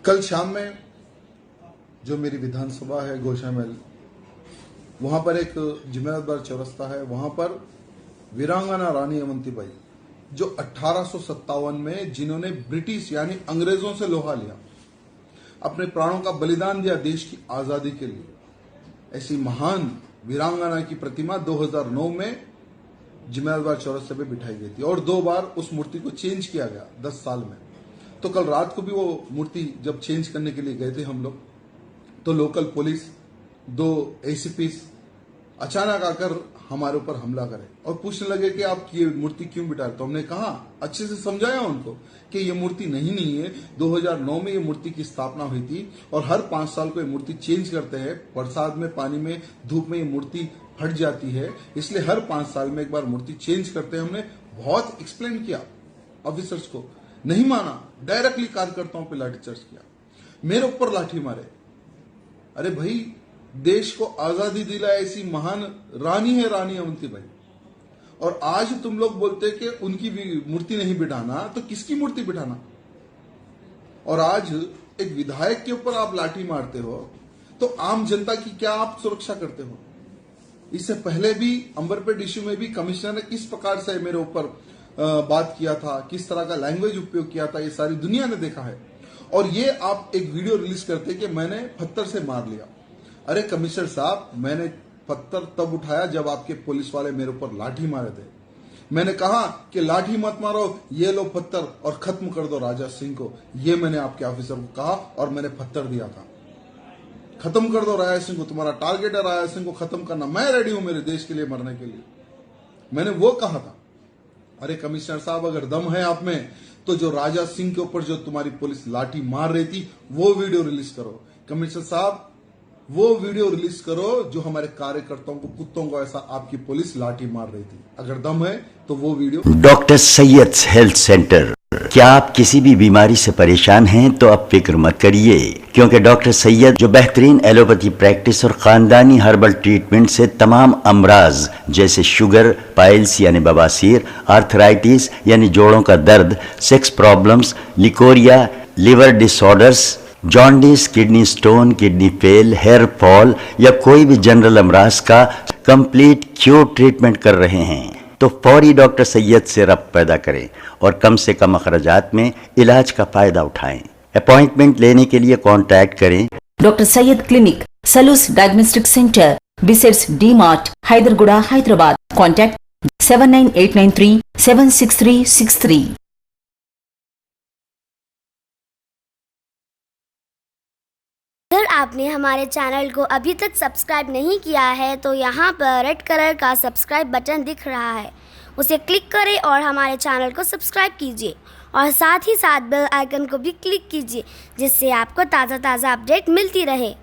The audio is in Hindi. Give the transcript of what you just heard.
कल शाम में जो मेरी विधानसभा है गोशामहल, वहां पर एक जुमेरात चौरस्ता है, वहां पर वीरांगना रानी अवंतीबाई जो 1857 में जिन्होंने ब्रिटिश यानी अंग्रेजों से लोहा लिया, अपने प्राणों का बलिदान दिया देश की आजादी के लिए, ऐसी महान वीरांगना की प्रतिमा 2009 में जुमेरात चौरस्ते पे बिठाई गई थी और 2 बार उस मूर्ति को चेंज किया गया 10 साल में। तो कल रात को भी वो मूर्ति जब चेंज करने के लिए गए थे हम लोग, तो लोकल पुलिस 2 एसीपीस अचानक आकर हमारे ऊपर हमला करे और पूछने लगे कि आप ये मूर्ति क्यों बिठा रहे। तो हमने कहा, अच्छे से समझाया उनको कि ये मूर्ति नहीं है। 2009 में ये मूर्ति की स्थापना हुई थी और हर 5 साल को ये मूर्ति चेंज करते हैं। बरसात में, पानी में, धूप में ये मूर्ति फट जाती है, इसलिए हर 5 साल में एक बार मूर्ति चेंज करते हैं। हमने बहुत एक्सप्लेन किया ऑफिसर्स को, नहीं माना, डायरेक्टली कार्यकर्ताओं पे लाठीचार्ज किया, मेरे ऊपर लाठी मारे। अरे भाई, देश को आजादी दिलाई ऐसी महान रानी है रानी अवंतीबाई, और आज तुम लोग बोलते कि उनकी भी मूर्ति नहीं बिठाना, तो किसकी मूर्ति बिठाना? और आज एक विधायक के ऊपर आप लाठी मारते हो, तो आम जनता की क्या आप सुरक्षा करते हो? इससे पहले भी अंबरपेट इश्यू में भी कमिश्नर ने किस प्रकार से मेरे ऊपर बात किया था, किस तरह का लैंग्वेज उपयोग किया था, ये सारी दुनिया ने देखा है। और ये आप एक वीडियो रिलीज करते कि मैंने पत्थर से मार लिया। अरे कमिश्नर साहब, मैंने पत्थर तब उठाया जब आपके पुलिस वाले मेरे ऊपर लाठी मारे थे। मैंने कहा कि लाठी मत मारो, ये लो पत्थर और खत्म कर दो राजा सिंह को। ये मैंने आपके ऑफिसर को कहा और मैंने पत्थर दिया था। खत्म कर दो राजा सिंह को, तुम्हारा टारगेट है राजा सिंह को खत्म करना, मैं रेडी हूं मेरे देश के लिए मरने के लिए, मैंने वो कहा था। अरे कमिश्नर साहब, अगर दम है आप में तो जो राजा सिंह के ऊपर जो तुम्हारी पुलिस लाठी मार रही थी वो वीडियो रिलीज करो। कमिश्नर साहब, वो वीडियो रिलीज करो जो हमारे कार्यकर्ताओं को, कुत्तों को ऐसा आपकी पुलिस लाठी मार रही थी। अगर दम है तो वो video. Doctor Syed health centre. क्या आप किसी भी बीमारी से परेशान हैं तो अब फिक्र मत करिए, क्योंकि डॉक्टर सैयद जो बेहतरीन एलोपैथी प्रैक्टिस और खानदानी हर्बल ट्रीटमेंट से तमाम अमराज जैसे शुगर, पाइल्स यानी बवासीर, आर्थराइटिस यानी जोड़ों का दर्द, sex problems, leucorrhoea, liver disorders, jaundice, kidney stone, kidney fail, hair fall या कोई भी जनरल अमराज का कंप्लीट क्योर ट्रीटमेंट कर रहे हैं, तो फौरी डॉक्टर सैयद से रब्त पैदा करें और कम से कम अखराजात में इलाज का फायदा उठाएं। अपॉइंटमेंट लेने के लिए कांटेक्ट करें। डॉक्टर सैयद क्लिनिक, सलूस डायग्नोस्टिक सेंटर, बिसेट्स D Mart, Hyderguda, Hyderabad. Contact 79893 76363। अगर आपने हमारे चैनल को अभी तक सब्सक्राइब नहीं किया है तो यहाँ पर रेड कलर का सब्सक्राइब बटन दिख रहा है, उसे क्लिक करें और हमारे चैनल को सब्सक्राइब कीजिए और साथ ही साथ बेल आइकन को भी क्लिक कीजिए, जिससे आपको ताज़ा अपडेट मिलती रहे।